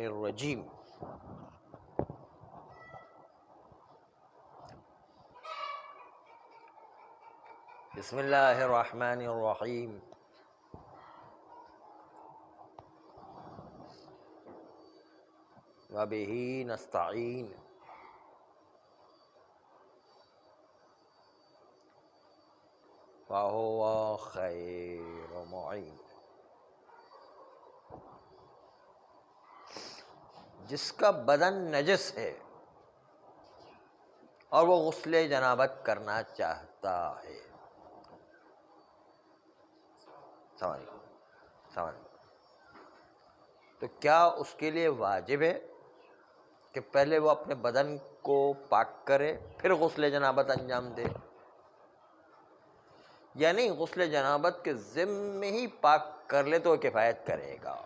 الرجیم۔ بسم اللہ الرحمن الرحیم۔ وبہ نستعین۔ وہو خیر معین۔ جس کا بدن نجس ہے اور وہ غسل جنابت کرنا چاہتا ہے، سوال، تو کیا اس کے لیے واجب ہے کہ پہلے وہ اپنے بدن کو پاک کرے پھر غسل جنابت انجام دے، یا نہیں غسل جنابت کے ضمن ہی پاک کر لے تو وہ کفایت کرے گا؟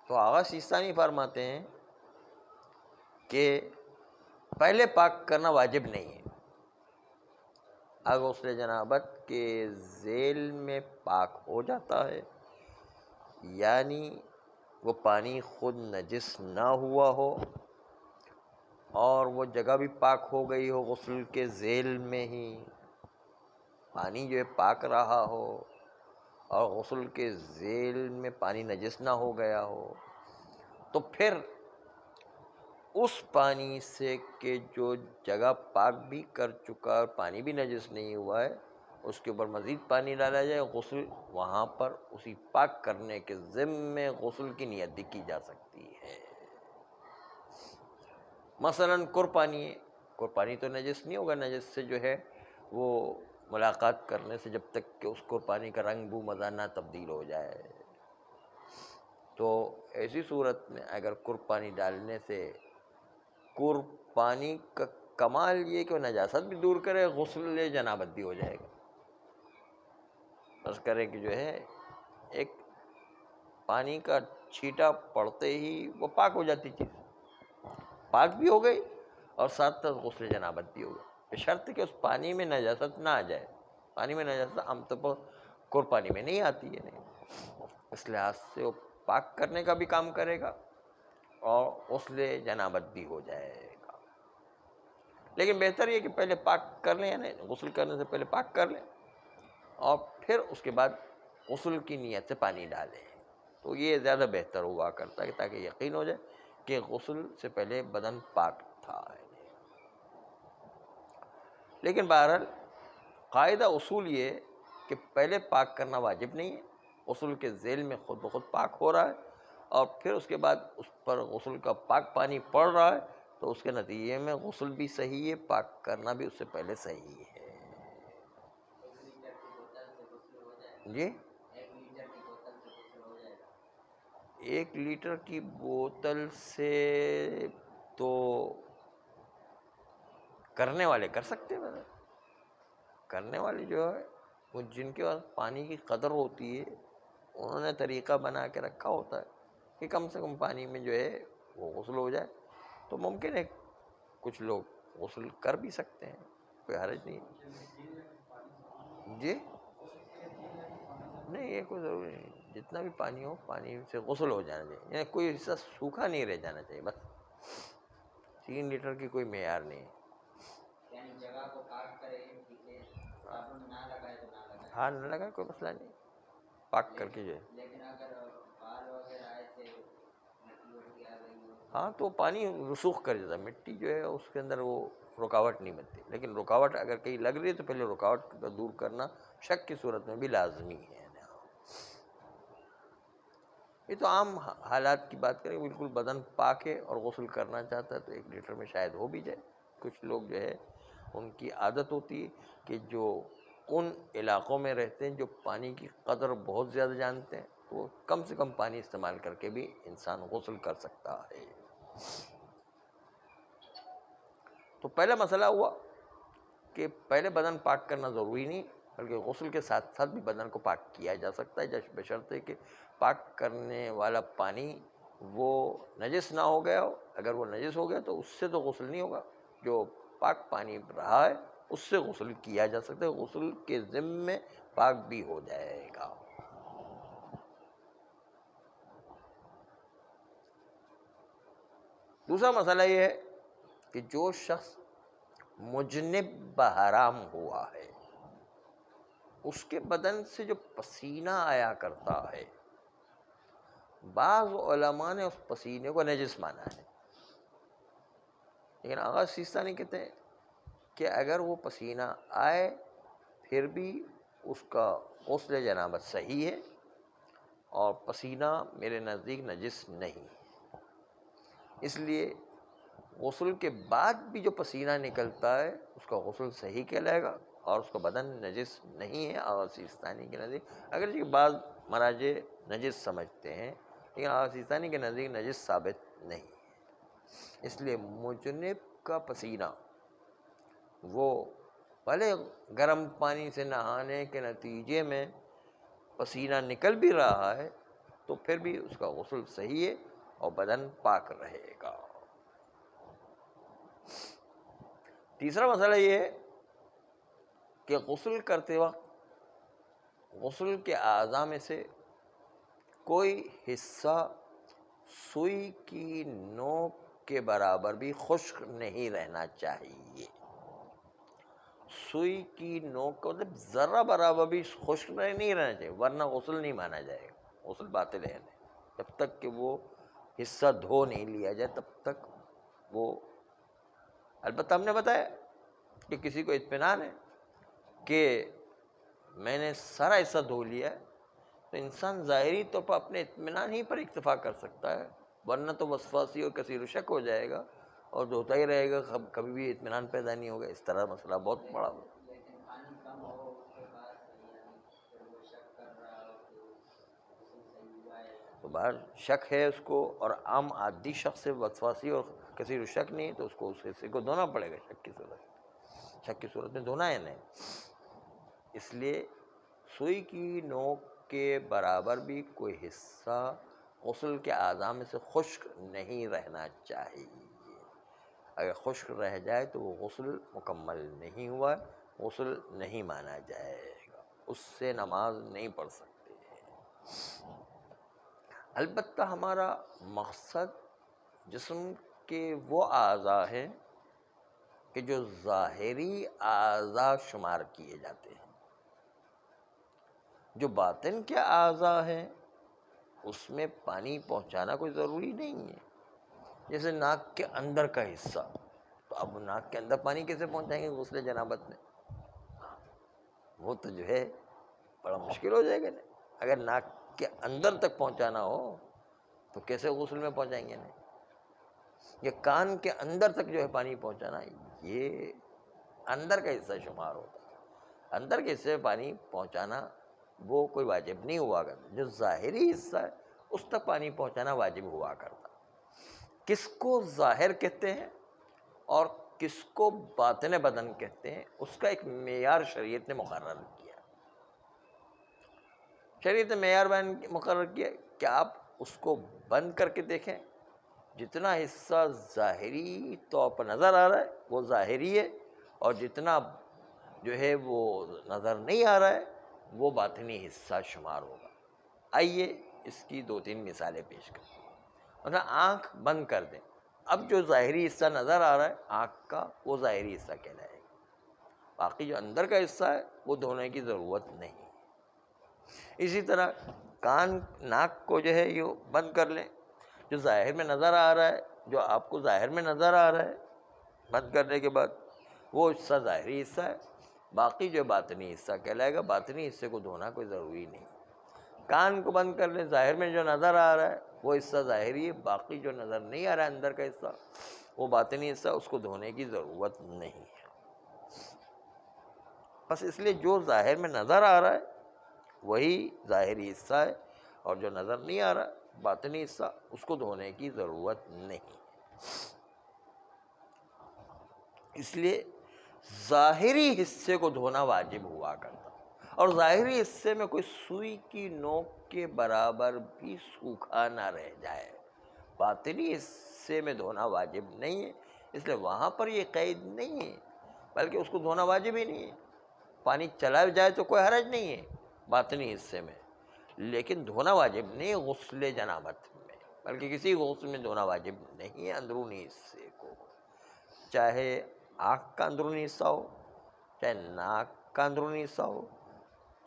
تو آغا سیستانی فرماتے ہیں کہ پہلے پاک کرنا واجب نہیں ہے۔ اگر غسل جنابت کے ذیل میں پاک ہو جاتا ہے، یعنی وہ پانی خود نجس نہ ہوا ہو اور وہ جگہ بھی پاک ہو گئی ہو، غسل کے ذیل میں ہی پانی جو ہے پاک رہا ہو اور غسل کے ذیل میں پانی نجس نہ ہو گیا ہو، تو پھر اس پانی سے کہ جو جگہ پاک بھی کر چکا اور پانی بھی نجس نہیں ہوا ہے، اس کے اوپر مزید پانی ڈالا جائے، غسل وہاں پر اسی پاک کرنے کے ضمن میں غسل کی نیت بھی کی جا سکتی ہے۔ مثلاً قربانی ہے، قربانی تو نجس نہیں ہوگا، نجس سے جو ہے وہ ملاقات کرنے سے جب تک کہ اس قربانی کا رنگ بو مزہ نہ تبدیل ہو جائے، تو ایسی صورت میں اگر قربانی ڈالنے سے قربانی کا کمال یہ کہ وہ نجاست بھی دور کرے، غسل جنابت بھی ہو جائے گا۔ بس کرے کہ جو ہے ایک پانی کا چھینٹا پڑتے ہی وہ پاک ہو جاتی چیز، پاک بھی ہو گئی اور ساتھ ساتھ غسل جنابت بھی ہو گئی، بشرط کہ اس پانی میں نجاست نہ آ جائے۔ پانی میں نجاست عام طور پر قربانی میں نہیں آتی ہے، نہیں، اس لحاظ سے وہ پاک کرنے کا بھی کام کرے گا اور غسل جنابت بھی ہو جائے گا۔ لیکن بہتر یہ کہ پہلے پاک کر لیں، یعنی غسل کرنے سے پہلے پاک کر لیں اور پھر اس کے بعد غسل کی نیت سے پانی ڈالیں، تو یہ زیادہ بہتر ہوا کرتا ہے تاکہ یقین ہو جائے کہ غسل سے پہلے بدن پاک تھا۔ لیکن بہرحال قاعدہ اصول یہ کہ پہلے پاک کرنا واجب نہیں ہے، غسل کے ذیل میں خود بخود پاک ہو رہا ہے اور پھر اس کے بعد اس پر غسل کا پاک پانی پڑ رہا ہے، تو اس کے نتیجے میں غسل بھی صحیح ہے، پاک کرنا بھی اس سے پہلے صحیح ہے۔ جی، 1 لیٹر کی بوتل سے تو کرنے والے کر سکتے ہیں، کرنے والے جو ہے وہ جن کے پاس پانی کی قدر ہوتی ہے انہوں نے طریقہ بنا کے رکھا ہوتا ہے کہ کم سے کم پانی میں جو ہے وہ غسل ہو جائے، تو ممکن ہے کچھ لوگ غسل کر بھی سکتے ہیں، کوئی حرج نہیں۔ جی نہیں، یہ کوئی ضروری نہیں، جتنا بھی پانی ہو پانی سے غسل ہو جانا چاہیے، یعنی کوئی حصہ سوکھا نہیں رہ جانا چاہیے، بس 3 لیٹر کی کوئی معیار نہیں ہے۔ ہاں نہ لگائے کوئی مسئلہ نہیں، پاک کر کے جو ہے، ہاں تو پانی رسوخ کر دیتا ہے، مٹی جو ہے اس کے اندر وہ رکاوٹ نہیں بنتی، لیکن رکاوٹ اگر کہیں لگ رہی ہے تو پہلے رکاوٹ کا دور کرنا شک کی صورت میں بھی لازمی ہے۔ یہ تو عام حالات کی بات کریں، بالکل بدن پاک ہے اور غسل کرنا چاہتا ہے تو 1 لیٹر میں شاید ہو بھی جائے۔ کچھ لوگ جو ہے ان کی عادت ہوتی ہے کہ جو ان علاقوں میں رہتے ہیں جو پانی کی قدر بہت زیادہ جانتے ہیں، تو وہ کم سے کم پانی استعمال کر کے بھی انسان غسل کر سکتا ہے۔ تو پہلا مسئلہ ہوا کہ پہلے بدن پاک کرنا ضروری نہیں، بلکہ غسل کے ساتھ ساتھ بھی بدن کو پاک کیا جا سکتا ہے، بشرطے کہ پاک کرنے والا پانی وہ نجس نہ ہو گیا ہو۔ اگر وہ نجس ہو گیا تو اس سے تو غسل نہیں ہوگا، جو پاک پانی رہا ہے اس سے غسل کیا جا سکتا ہے، غسل کے ضمن میں پاک بھی ہو جائے گا۔ دوسرا مسئلہ یہ ہے کہ جو شخص مجنب بحرام ہوا ہے اس کے بدن سے جو پسینہ آیا کرتا ہے، بعض علماء نے اس پسینے کو نجس مانا ہے، لیکن آغا سیستانی کہتے ہیں کہ اگر وہ پسینہ آئے پھر بھی اس کا غسل جنابت صحیح ہے، اور پسینہ میرے نزدیک نجس نہیں، اس لیے غسل کے بعد بھی جو پسینہ نکلتا ہے اس کا غسل صحیح کہلائے گا اور اس کا بدن نجس نہیں ہے آغا سیستانی کے نزدیک۔ اگرچہ بعض مراجع نجس سمجھتے ہیں لیکن آغا سیستانی کے نزدیک نجس ثابت نہیں، اس لیے مجنب کا پسینہ وہ بھلے گرم پانی سے نہانے کے نتیجے میں پسینہ نکل بھی رہا ہے تو پھر بھی اس کا غسل صحیح ہے اور بدن پاک رہے گا۔ تیسرا مسئلہ یہ ہے کہ غسل کرتے وقت غسل کے اعضاء میں سے کوئی حصہ سوئی کی نوک کے برابر بھی خشک نہیں رہنا چاہیے۔ سوئی کی نوک کا مطلب ذرہ برابر بھی خشک نہیں رہنا چاہیے، ورنہ غسل نہیں مانا جائے گا، غسل باطل ہے۔ جب تک کہ وہ حصہ دھو نہیں لیا جائے تب تک وہ، البتہ ہم نے بتایا کہ کسی کو اطمینان ہے کہ میں نے سارا حصہ دھو لیا ہے تو انسان ظاہری طور پر اپنے اطمینان ہی پر اکتفا کر سکتا ہے، ورنہ تو وسواسی اور کثیر شک ہو جائے گا اور دھوتا ہی رہے گا، کبھی بھی اطمینان پیدا نہیں ہوگا، اس طرح مسئلہ بہت بڑا ہوگا۔ تو باہر شک ہے اس کو، اور عام عادی شخص سے وسواسی اور کثیر شک نہیں تو اس کو اس حصے کو دھونا پڑے گا، شک کی صورت میں دھونا ہے نہیں۔ اس لیے سوئی کی نوک کے برابر بھی کوئی حصہ غسل کے اعضاء میں سے خشک نہیں رہنا چاہیے، اگر خشک رہ جائے تو وہ غسل مکمل نہیں ہوا، غسل نہیں مانا جائے گا، اس سے نماز نہیں پڑھ سکتے۔ البتہ ہمارا مقصد جسم کے وہ اعضاء ہیں کہ جو ظاہری اعضاء شمار کیے جاتے ہیں، جو باطن کے اعضاء ہیں اس میں پانی پہنچانا کوئی ضروری نہیں ہے، جیسے ناک کے اندر کا حصہ، تو اب ناک کے اندر پانی کیسے پہنچائیں گے غسل جنابت میں؟ وہ تو جو ہے بڑا مشکل ہو جائے گا، نہیں اگر ناک کے اندر تک پہنچانا ہو تو کیسے غسل میں پہنچائیں گے؟ نہیں، یہ کان کے اندر تک جو ہے پانی پہنچانا، یہ اندر کا حصہ شمار ہوتا ہے، اندر کے حصے میں پانی پہنچانا وہ کوئی واجب نہیں ہوا کرتا، جو ظاہری حصہ ہے اس تک پانی پہنچانا واجب ہوا کرتا۔ کس کو ظاہر کہتے ہیں اور کس کو باطن بدن کہتے ہیں اس کا ایک معیار شریعت نے مقرر کیا، شریعت نے معیار مقرر کیا کہ آپ اس کو بند کر کے دیکھیں، جتنا حصہ ظاہری طور پر نظر آ رہا ہے وہ ظاہری ہے، اور جتنا جو ہے وہ نظر نہیں آ رہا ہے وہ باطنی حصہ شمار ہوگا۔ آئیے اس کی 2-3 مثالیں پیش کریں۔ مثلا آنکھ بند کر دیں، اب جو ظاہری حصہ نظر آ رہا ہے آنکھ کا وہ ظاہری حصہ کہلائے گا، باقی جو اندر کا حصہ ہے وہ دھونے کی ضرورت نہیں۔ اسی طرح کان ناک کو جو ہے یہ بند کر لیں، جو ظاہر میں نظر آ رہا ہے، جو آپ کو ظاہر میں نظر آ رہا ہے بند کرنے کے بعد وہ حصہ ظاہری حصہ ہے، باقی جو باطنی حصہ کہلائے گا، باطنی حصے کو دھونا کوئی ضروری نہیں۔ کان کو بند کر لیں، ظاہر میں جو نظر آ رہا ہے وہ حصہ ظاہری ہے، باقی جو نظر نہیں آ رہا ہے اندر کا حصہ وہ باطنی حصہ، اس کو دھونے کی ضرورت نہیں ہے۔ بس اس لیے جو ظاہر میں نظر آ رہا ہے وہی ظاہری حصہ ہے، اور جو نظر نہیں آ رہا باطنی حصہ اس کو دھونے کی ضرورت نہیں۔ اس لیے ظاہری حصے کو دھونا واجب ہوا کرتا، اور ظاہری حصے میں کوئی سوئی کی نوک کے برابر بھی سوکھا نہ رہ جائے، باطنی حصے میں دھونا واجب نہیں ہے، اس لیے وہاں پر یہ قید نہیں ہے، بلکہ اس کو دھونا واجب ہی نہیں ہے، پانی چلا جائے تو کوئی حرج نہیں ہے باطنی حصے میں، لیکن دھونا واجب نہیں غسل جنابت میں، بلکہ کسی غسل میں دھونا واجب نہیں ہے اندرونی حصے کو، چاہے آنکھ کا اندرونی حصہ ہو، چاہے ناک کا اندرونی حصہ ہو،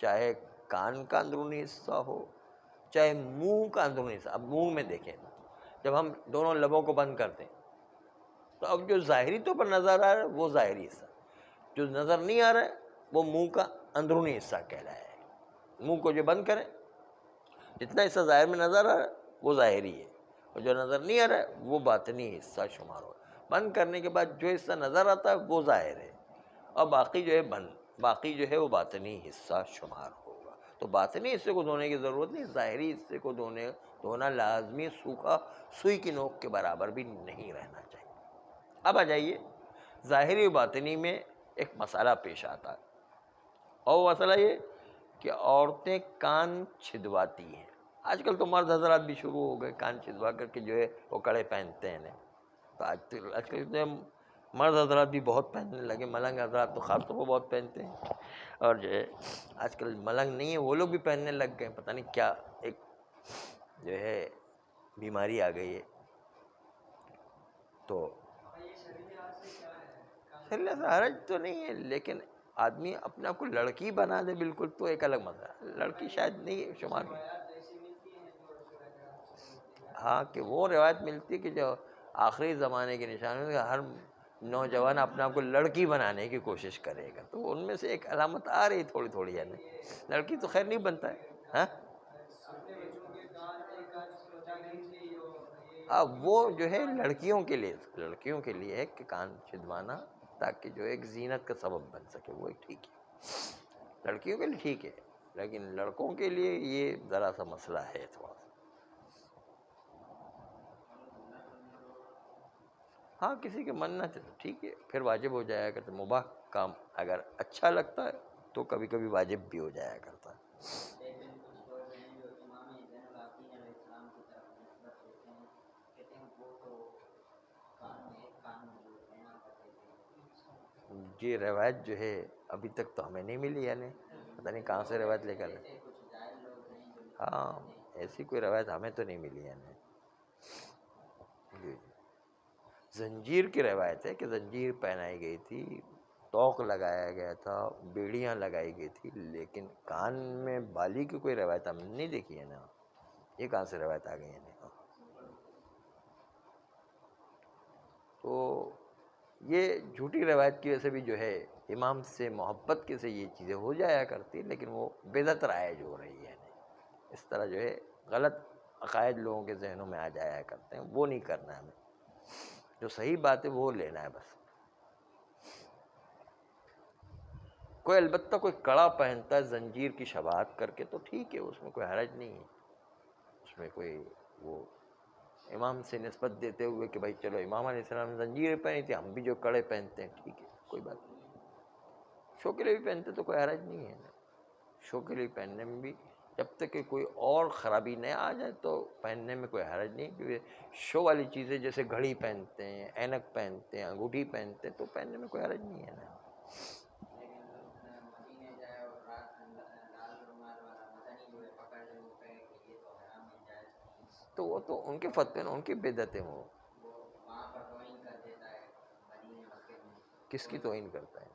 چاہے کان کا اندرونی حصہ ہو، چاہے منہ کا اندرونی حصہ. اب منہ میں دیکھیں، جب ہم دونوں لبوں کو بند کرتے ہیں تو اب جو ظاہری طور پر نظر آ رہا ہے وہ ظاہری حصہ، جو نظر نہیں آ رہا ہے وہ منہ کا اندرونی حصہ کہلایا ہے. منہ کو جو بند کریں، جتنا حصہ ظاہر میں نظر آ رہا ہے وہ ظاہری ہے، اور جو نظر نہیں آ رہا ہے وہ باطنی حصہ شمار ہو. بند کرنے کے بعد جو حصہ نظر آتا ہے وہ ظاہر ہے، اور باقی جو ہے وہ باطنی حصہ شمار ہوگا. تو باطنی حصے کو دھونے کی ضرورت نہیں، ظاہری حصے کو دھونا لازمی، سوکھا سوئی کی نوک کے برابر بھی نہیں رہنا چاہیے. اب آ جائیے ظاہری و باطنی میں ایک مسئلہ پیش آتا ہے، اور وہ مسئلہ یہ کہ عورتیں کان چھدواتی ہیں. آج کل تو مرد حضرات بھی شروع ہو گئے کان چھدوا کر کے جو ہے وہ کڑے پہنتے ہیں. تو آج کل مرد حضرات بھی بہت پہننے لگے، ملنگ حضرات تو خاص طور پر بہت پہنتے ہیں، اور جو ہے آج کل ملنگ نہیں ہے وہ لوگ بھی پہننے لگ گئے. پتہ نہیں کیا ایک جو ہے بیماری آ گئی ہے. تو شریعت سے حرج تو نہیں ہے، لیکن آدمی اپنے آپ کو لڑکی بنا دے بالکل تو ایک الگ مسئلہ ہے. لڑکی شاید نہیں شمار میں. ہاں کہ وہ روایت ملتی ہے کہ جو آخری زمانے کے نشان ہر نوجوان اپنے آپ کو لڑکی بنانے کی کوشش کرے گا، تو ان میں سے ایک علامت آ رہی تھوڑی تھوڑی. یعنی لڑکی تو خیر نہیں بنتا ہے. ہاں وہ جو ہے لڑکیوں کے لیے ہے کہ کان چھدوانا، تاکہ جو ایک زینت کا سبب بن سکے، وہ ایک ٹھیک ہے، لڑکیوں کے لیے ٹھیک ہے. لیکن لڑکوں کے لیے یہ ذرا سا مسئلہ ہے تھوڑا سا. ہاں کسی کے من نہ تھے تو ٹھیک ہے، پھر واجب ہو جایا کرتا. مباح کام اگر اچھا لگتا ہے تو کبھی کبھی واجب بھی ہو جایا کرتا ہے. یہ روایت جو ہے ابھی تک تو ہمیں نہیں ملی، یعنی پتہ نہیں کہاں سے روایت لے کر. ہاں ایسی کوئی روایت ہمیں تو نہیں ملی. یعنی جی زنجیر کی روایت ہے کہ زنجیر پہنائی گئی تھی، توق لگایا گیا تھا، بیڑیاں لگائی گئی تھی، لیکن کان میں بالی کی کوئی روایت ہم نے نہیں دیکھی ہے نا. یہ کہاں سے روایت آ گئی ہے نا. تو یہ جھوٹی روایت کی وجہ سے بھی جو ہے امام سے محبت کے سے یہ چیزیں ہو جایا کرتی، لیکن وہ بدعت رائج ہو رہی ہے. اس طرح جو ہے غلط عقائد لوگوں کے ذہنوں میں آ جایا کرتے ہیں، وہ نہیں کرنا ہے ہمیں. جو صحیح بات ہے وہ لینا ہے بس. کوئی البتہ کوئی کڑا پہنتا ہے زنجیر کی شباہت کر کے تو ٹھیک ہے، اس میں کوئی حرج نہیں ہے. اس میں کوئی وہ امام سے نسبت دیتے ہوئے کہ بھائی چلو امام علیہ السلام نے زنجیر پہنی تھی، ہم بھی جو کڑے پہنتے ہیں ٹھیک ہے، کوئی بات نہیں. شو کے لیے بھی پہنتے تو کوئی حرج نہیں ہے. شو کے لیے پہننے میں بھی جب تک کہ کوئی اور خرابی نہ آ جائے تو پہننے میں کوئی حرج نہیں. کیونکہ شو والی چیزیں جیسے گھڑی پہنتے ہیں، اینک پہنتے ہیں، انگوٹھی پہنتے ہیں، تو پہننے میں کوئی حرج نہیں ہے نا. تو وہ تو ان کے فتوے نا، ان کی بدعتیں. وہ کس کی توہین کرتا ہے؟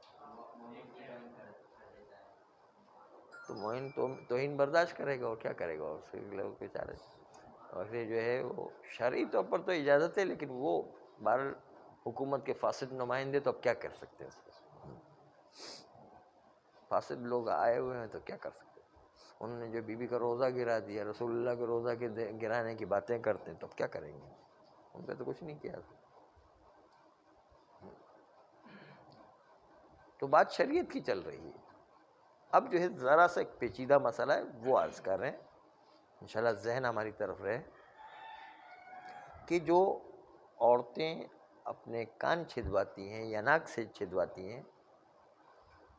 تو موہن توہین برداشت کرے گا اور کیا کرے گا. اس لوگ بیچارے ویسے جو ہے وہ شرعی طور پر تو اجازت ہے، لیکن وہ بہرحال حکومت کے فاسد نمائندے تو اب کیا کر سکتے ہیں. اس کو فاسد لوگ آئے ہوئے ہیں تو کیا کر سکتے ہیں. انہوں نے جو بی بی کا روزہ گرا دیا، رسول اللہ کے روزہ کے گرانے کی باتیں کرتے ہیں، تو اب کیا کریں گے. ان پہ تو کچھ نہیں کیا. تو بات شریعت کی چل رہی ہے. اب جو ہے ذرا سا ایک پیچیدہ مسئلہ ہے وہ عرض کر رہے ہیں، انشاءاللہ ذہن ہماری طرف رہے، کہ جو عورتیں اپنے کان چھدواتی ہیں یا ناک سے چھدواتی ہیں،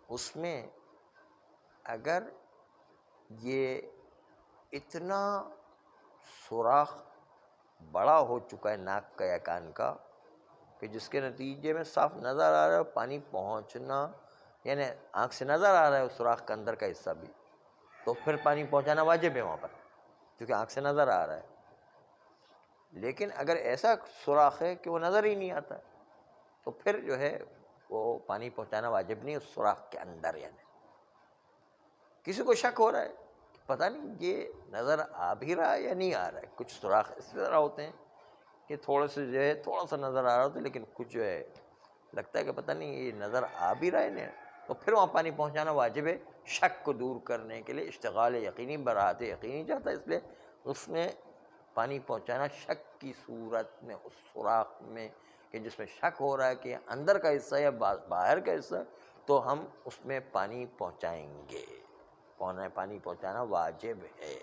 اس میں اگر یہ اتنا سوراخ بڑا ہو چکا ہے ناک کا یا کان کا کہ جس کے نتیجے میں صاف نظر آ رہا ہے پانی پہنچنا، یعنی آنکھ سے نظر آ رہا ہے اس سوراخ کا اندر کا حصہ بھی، تو پھر پانی پہنچانا واجب ہے وہاں پر، کیونکہ آنکھ سے نظر آ رہا ہے. لیکن اگر ایسا سوراخ ہے کہ وہ نظر ہی نہیں آتا تو پھر جو ہے وہ پانی پہنچانا واجب نہیں اس سوراخ کے اندر. یعنی کسی کو شک ہو رہا ہے پتہ نہیں یہ نظر آ بھی رہا ہے یا نہیں آ رہا ہے. کچھ سوراخ اس طرح ہوتے ہیں کہ تھوڑے سے جو ہے تھوڑا سا نظر آ رہا ہوتا ہے لیکن کچھ جو ہے لگتا ہے کہ پتہ نہیں یہ نظر آ بھی رہا ہے نہیں, تو پھر وہاں پانی پہنچانا واجب ہے شک کو دور کرنے کے لیے. اشتغال یقینی براعت یقینی چاہتا ہے, اس لیے اس میں پانی پہنچانا شک کی صورت میں اس سوراخ میں کہ جس میں شک ہو رہا ہے کہ اندر کا حصہ یا باہر کا حصہ, تو ہم اس میں پانی پہنچائیں گے. پانی پہنچانا واجب ہے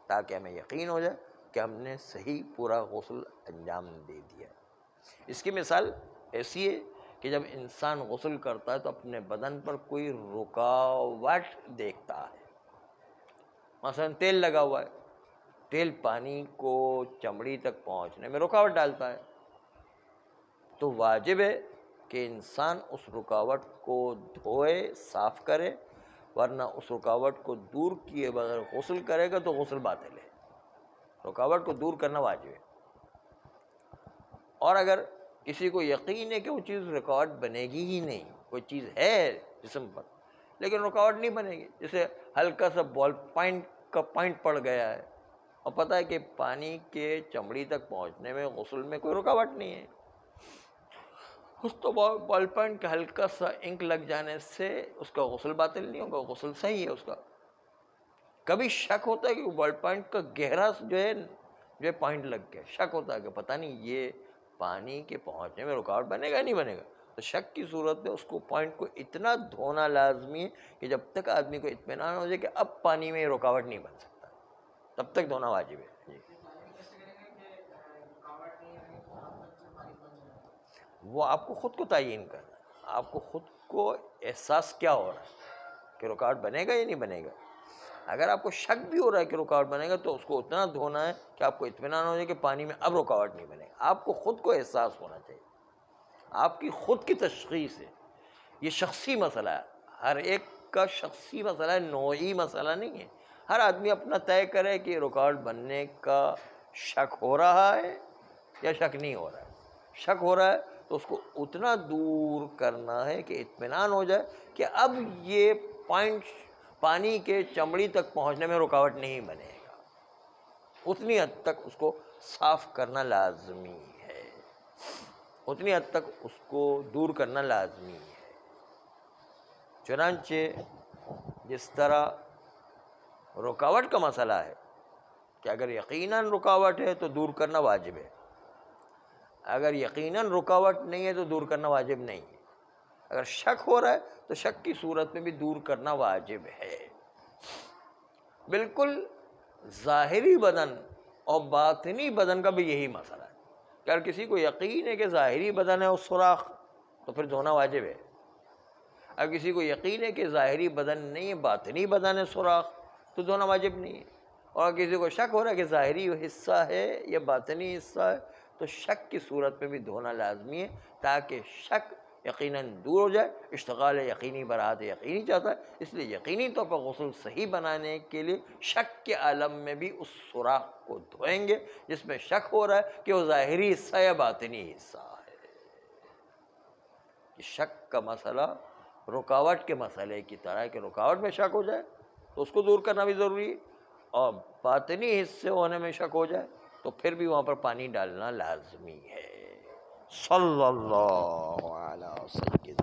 تاکہ ہمیں یقین ہو جائے کہ ہم نے صحیح پورا غسل انجام دے دیا. اس کی مثال ایسی ہے کہ جب انسان غسل کرتا ہے تو اپنے بدن پر کوئی رکاوٹ دیکھتا ہے. مثلا تیل لگا ہوا ہے, تیل پانی کو چمڑی تک پہنچنے میں رکاوٹ ڈالتا ہے, تو واجب ہے کہ انسان اس رکاوٹ کو دھوئے صاف کرے, ورنہ اس رکاوٹ کو دور کیے بغیر غسل کرے گا تو غسل باطل ہے. رکاوٹ کو دور کرنا واجب ہے. اور اگر کسی کو یقین ہے کہ وہ چیز رکاوٹ بنے گی ہی نہیں, کوئی چیز ہے جسم پر لیکن رکاوٹ نہیں بنے گی, جیسے ہلکا سا بال پوائنٹ کا پوائنٹ پڑ گیا ہے اور پتہ ہے کہ پانی کے چمڑی تک پہنچنے میں غسل میں کوئی رکاوٹ نہیں ہے, اس تو بال پوائنٹ کا ہلکا سا انک لگ جانے سے اس کا غسل باطل نہیں ہوگا, غسل صحیح ہے اس کا. کبھی شک ہوتا ہے کہ بال پوائنٹ کا گہرا جو ہے پوائنٹ لگ گیا, شک ہوتا ہے کہ پتہ نہیں یہ پانی کے پہنچنے میں رکاوٹ بنے گا نہیں بنے گا, تو شک کی صورت میں اس کو پوائنٹ کو اتنا دھونا لازمی ہے کہ جب تک آدمی کو اطمینان ہو جائے کہ اب پانی میں رکاوٹ نہیں بن سکتا تب تک دھونا واجب ہے. جی وہ آپ کو خود کو تعین کرنا ہے, آپ کو خود کو احساس کیا ہو رہا ہے کہ رکاوٹ بنے گا یا نہیں بنے گا. اگر آپ کو شک بھی ہو رہا ہے کہ رکاوٹ بنے گا تو اس کو اتنا دھونا ہے کہ آپ کو اطمینان ہو جائے کہ پانی میں اب رکاوٹ نہیں بنے گا. آپ کو خود کو احساس ہونا چاہیے, آپ کی خود کی تشخیص ہے. یہ شخصی مسئلہ ہے, ہر ایک کا شخصی مسئلہ ہے, نوعی مسئلہ نہیں ہے. ہر آدمی اپنا طے کرے کہ رکاوٹ بننے کا شک ہو رہا ہے یا شک نہیں ہو رہا ہے. شک ہو رہا ہے تو اس کو اتنا دور کرنا ہے کہ اطمینان ہو جائے کہ اب یہ پوائنٹ پانی کے چمڑی تک پہنچنے میں رکاوٹ نہیں بنے گا. اتنی حد تک اس کو صاف کرنا لازمی ہے, اتنی حد تک اس کو دور کرنا لازمی ہے. چنانچہ جس طرح رکاوٹ کا مسئلہ ہے کہ اگر یقیناً رکاوٹ ہے تو دور کرنا واجب ہے, اگر یقیناً رکاوٹ نہیں ہے تو دور کرنا واجب نہیں ہے. اگر شک ہو رہا ہے تو شک کی صورت میں بھی دور کرنا واجب ہے. بالکل ظاہری بدن اور باطنی بدن کا بھی یہی مسئلہ ہے کہ اگر کسی کو یقین ہے کہ ظاہری بدن ہے اس سوراخ تو پھر دھونا واجب ہے. اگر کسی کو یقین ہے کہ ظاہری بدن نہیں ہے باطنی بدن ہے سوراخ تو دھونا واجب نہیں ہے. اور اگر کسی کو شک ہو رہا ہے کہ ظاہری حصہ ہے یا باطنی حصہ ہے تو شک کی صورت میں بھی دھونا لازمی ہے تاکہ شک یقیناً دور ہو جائے. اشتغال یقینی براعت یقینی چاہتا ہے, اس لیے یقینی طور پر غسل صحیح بنانے کے لیے شک کے عالم میں بھی اس سوراخ کو دھوئیں گے جس میں شک ہو رہا ہے کہ وہ ظاہری حصہ یا باطنی حصہ ہے. شک کا مسئلہ رکاوٹ کے مسئلے کی طرح ہے کہ رکاوٹ میں شک ہو جائے تو اس کو دور کرنا بھی ضروری ہے, اور باطنی حصے ہونے میں شک ہو جائے تو پھر بھی وہاں پر پانی ڈالنا لازمی ہے. صلی اللہ علیہ وسلم.